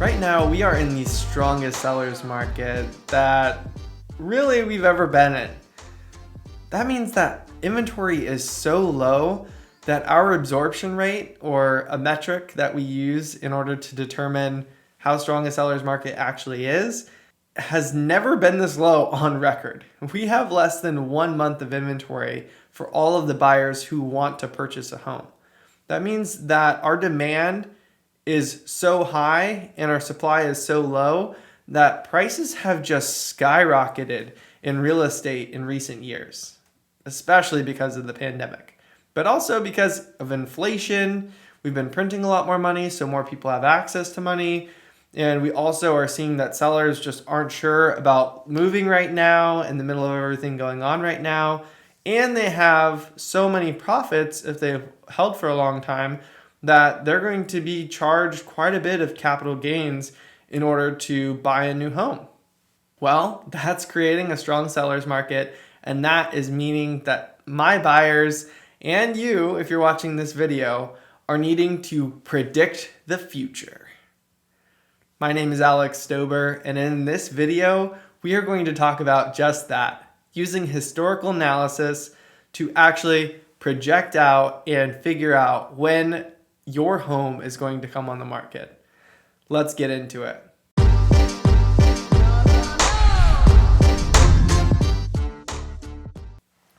Right now, we are in the strongest sellers market that really we've ever been in. That means that inventory is so low that our absorption rate, or a metric that we use in order to determine how strong a seller's market actually is, has never been this low on record. We have less than 1 month of inventory for all of the buyers who want to purchase a home. That means that our demand is so high and our supply is so low that prices have just skyrocketed in real estate in recent years, especially because of the pandemic, but also because of inflation. We've been printing a lot more money, so more people have access to money. And we also are seeing that sellers just aren't sure about moving right now in the middle of everything going on right now. And they have so many profits if they've held for a long time that they're going to be charged quite a bit of capital gains in order to buy a new home. Well, that's creating a strong seller's market, and that is meaning that my buyers and you, if you're watching this video, are needing to predict the future. My name is Alex Stoeber, and in this video, we are going to talk about just that, using historical analysis to actually project out and figure out when your home is going to come on the market. Let's get into it.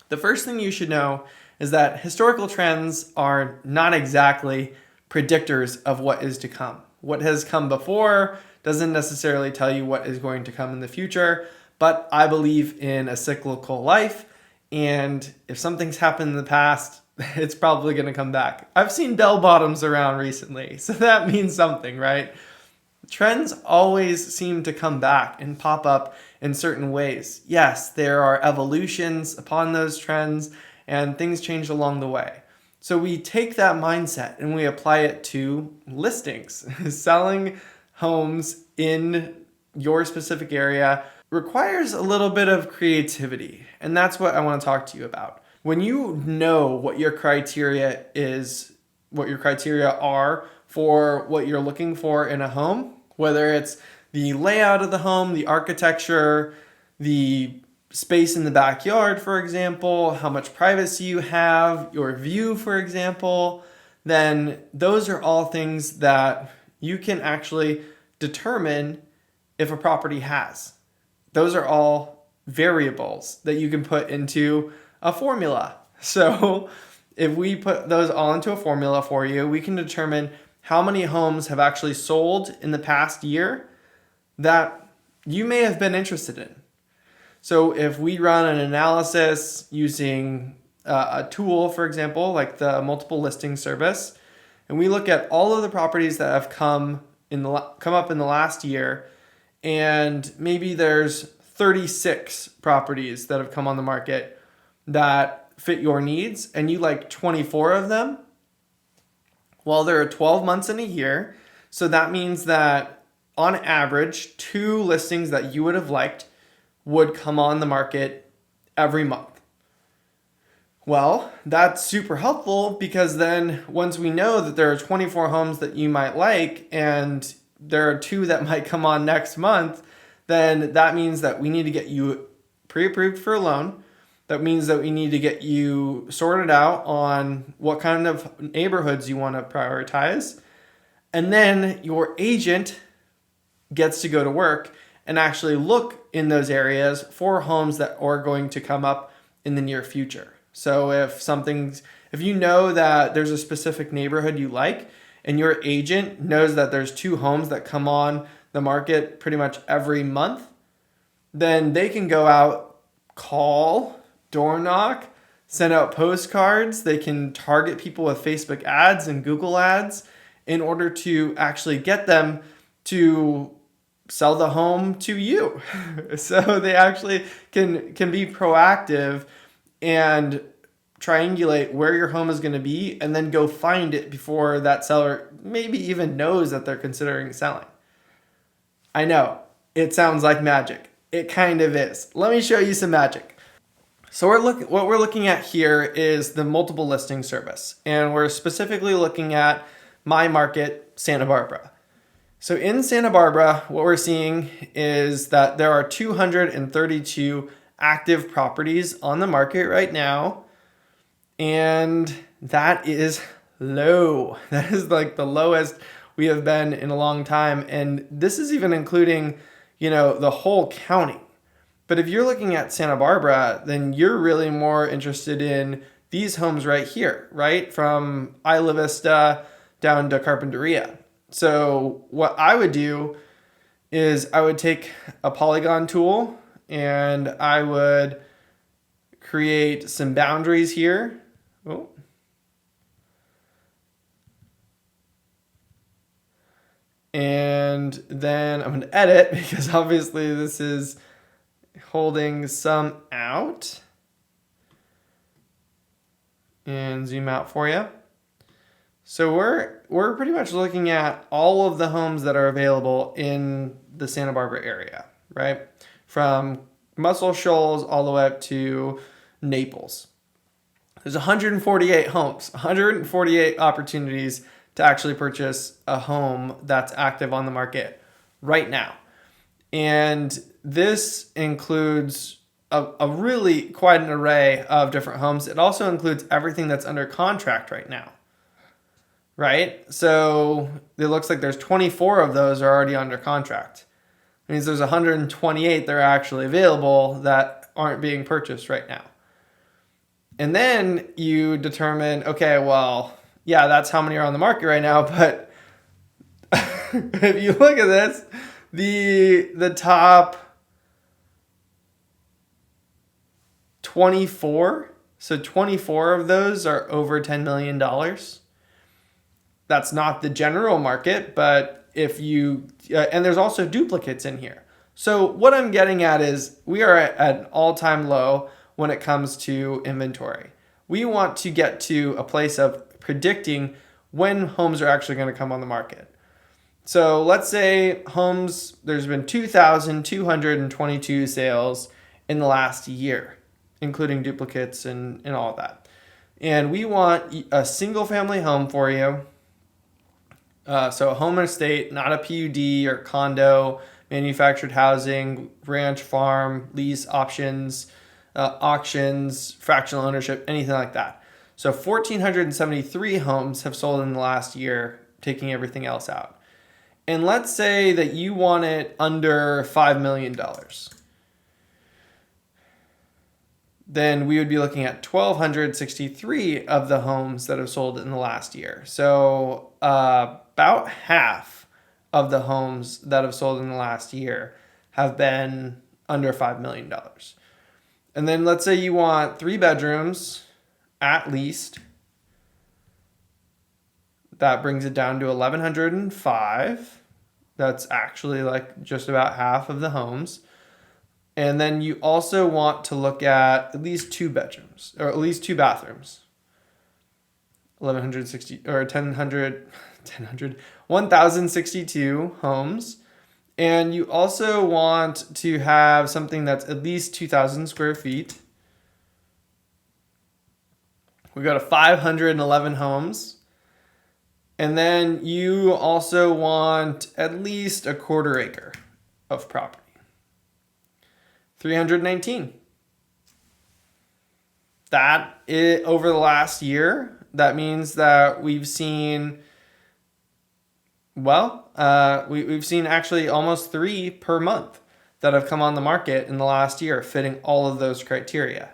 The first thing you should know is that historical trends are not exactly predictors of what is to come. What has come before doesn't necessarily tell you what is going to come in the future, but I believe in a cyclical life, and if something's happened in the past, it's probably going to come back. I've seen bell bottoms around recently, so that means something, right? Trends always seem to come back and pop up in certain ways. Yes, there are evolutions upon those trends, and things change along the way. So we take that mindset and we apply it to listings. Selling homes in your specific area requires a little bit of creativity, and that's what I want to talk to you about. When you know what your criteria is, what your criteria are for what you're looking for in a home, whether it's the layout of the home, the architecture, the space in the backyard, for example, how much privacy you have, your view, for example, then those are all things that you can actually determine if a property has. Those are all variables that you can put into a formula. So if we put those all into a formula for you, we can determine how many homes have actually sold in the past year that you may have been interested in. So if we run an analysis using a tool, for example, like the multiple listing service, and we look at all of the properties that have come up in the last year, and maybe there's 36 properties that have come on the market that fit your needs, and you like 24 of them, well, there are 12 months in a year. So that means that on average, 2 listings that you would have liked would come on the market every month. Well, that's super helpful, because then once we know that there are 24 homes that you might like and there are 2 that might come on next month, then that means that we need to get you pre-approved for a loan. That means that we need to get you sorted out on what kind of neighborhoods you want to prioritize. And then your agent gets to go to work and actually look in those areas for homes that are going to come up in the near future. So if you know that there's a specific neighborhood you like, and your agent knows that there's 2 homes that come on the market pretty much every month, then they can go out, call, door knock, send out postcards. They can target people with Facebook ads and Google ads in order to actually get them to sell the home to you. So they actually can be proactive and triangulate where your home is going to be, and then go find it before that seller maybe even knows that they're considering selling. I know, it sounds like magic. It kind of is. Let me show you some magic. So what we're looking at here is the multiple listing service, and we're specifically looking at my market, Santa Barbara. So in Santa Barbara, what we're seeing is that there are 232 active properties on the market right now. And that is low. That is like the lowest we have been in a long time. And this is even including, the whole county. But if you're looking at Santa Barbara, then you're really more interested in these homes right here, right? From Isla Vista down to Carpinteria. So what I would do is I would take a polygon tool and I would create some boundaries here. Oh. And then I'm going to edit because obviously this is holding some out. And zoom out for you. So we're pretty much looking at all of the homes that are available in the Santa Barbara area, right? From Muscle Shoals all the way up to Naples. There's 148 homes, 148 opportunities to actually purchase a home that's active on the market right now. And this includes a really quite an array of different homes. It also includes everything that's under contract right now. Right? So it looks like there's 24 of those are already under contract. It means there's 128 that are actually available that aren't being purchased right now. And then you determine, okay, well, yeah, that's how many are on the market right now. But if you look at this, the top 24, so 24 of those are over $10 million. That's not the general market, but if you, and there's also duplicates in here. So what I'm getting at is we are at an all-time low when it comes to inventory. We want to get to a place of predicting when homes are actually going to come on the market. So let's say homes, there's been 2,222 sales in the last year, including duplicates and all of that. And we want a single family home for you. So a home and estate, not a PUD or condo, manufactured housing, ranch, farm, lease, options, auctions, fractional ownership, anything like that. So 1,473 homes have sold in the last year, taking everything else out. And let's say that you want it under $5 million. Then we would be looking at 1,263 of the homes that have sold in the last year. So about half of the homes that have sold in the last year have been under $5 million. And then let's say you want 3 bedrooms at least. That brings it down to 1,105. That's actually like just about half of the homes. And then you also want to look at least 2 bedrooms or at least 2 bathrooms. 1,062 homes. And you also want to have something that's at least 2,000 square feet. We go to 511 homes. And then you also want at least a quarter acre of property. 319. That is, over the last year, that means that we've seen, we've seen actually almost 3 per month that have come on the market in the last year, fitting all of those criteria.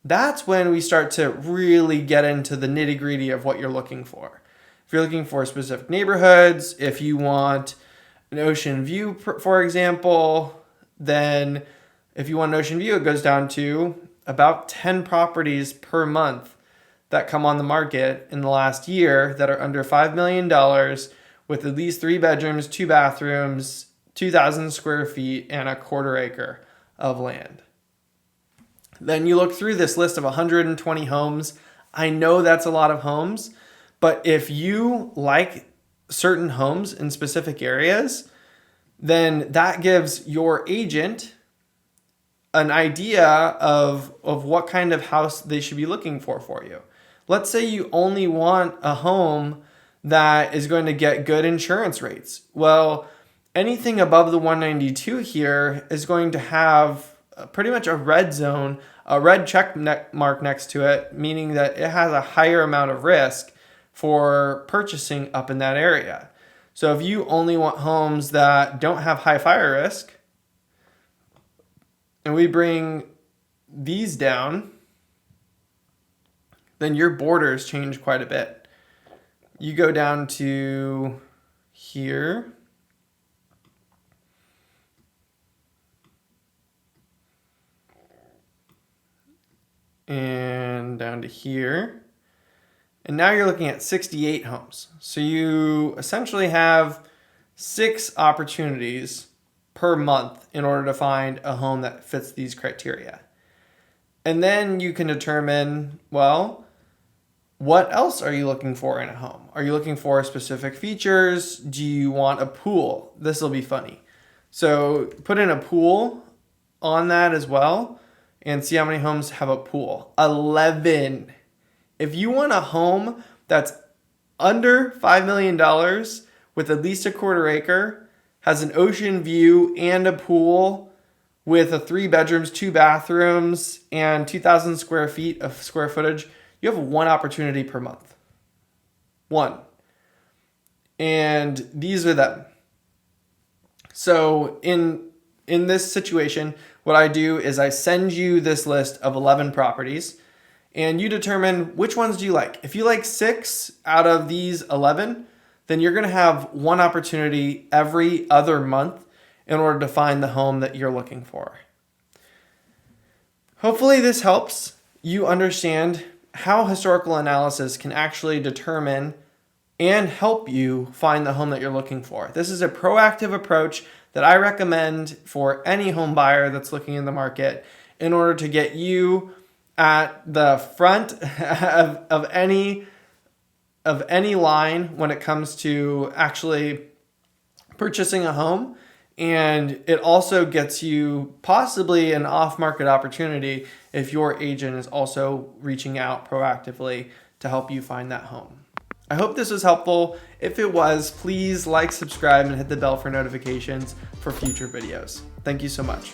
That's when we start to really get into the nitty-gritty of what you're looking for. If you're looking for specific neighborhoods, if you want an ocean view, for example, then if you want an ocean view, it goes down to about 10 properties per month that come on the market in the last year that are under $5 million with at least 3 bedrooms, 2 bathrooms, 2,000 square feet, and a quarter acre of land. Then you look through this list of 120 homes. I know that's a lot of homes, but if you like certain homes in specific areas, then that gives your agent an idea of what kind of house they should be looking for you. Let's say you only want a home that is going to get good insurance rates? Well, anything above the 192 here is going to have pretty much a red zone, a red check mark next to it, meaning that it has a higher amount of risk for purchasing up in that area. So if you only want homes that don't have high fire risk, and we bring these down, then your borders change quite a bit. You go down to here. And down to here. And now you're looking at 68 homes. So you essentially have 6 opportunities per month in order to find a home that fits these criteria. And then you can determine, well, what else are you looking for in a home? Are you looking for specific features? Do you want a pool? This will be funny. So put in a pool on that as well and see how many homes have a pool. 11. If you want a home that's under $5 million with at least a quarter acre, has an ocean view and a pool with a 3 bedrooms, 2 bathrooms, and 2,000 square feet of square footage, you have 1 opportunity per month. 1. And these are them. So in this situation, what I do is I send you this list of 11 properties, and you determine which ones do you like. If you like 6 out of these 11, then you're going to have 1 opportunity every other month in order to find the home that you're looking for. Hopefully this helps you understand how historical analysis can actually determine and help you find the home that you're looking for. This is a proactive approach that I recommend for any home buyer that's looking in the market in order to get you at the front of any line when it comes to actually purchasing a home. And it also gets you possibly an off-market opportunity if your agent is also reaching out proactively to help you find that home. I hope this was helpful. If it was, please like, subscribe, and hit the bell for notifications for future videos. Thank you so much.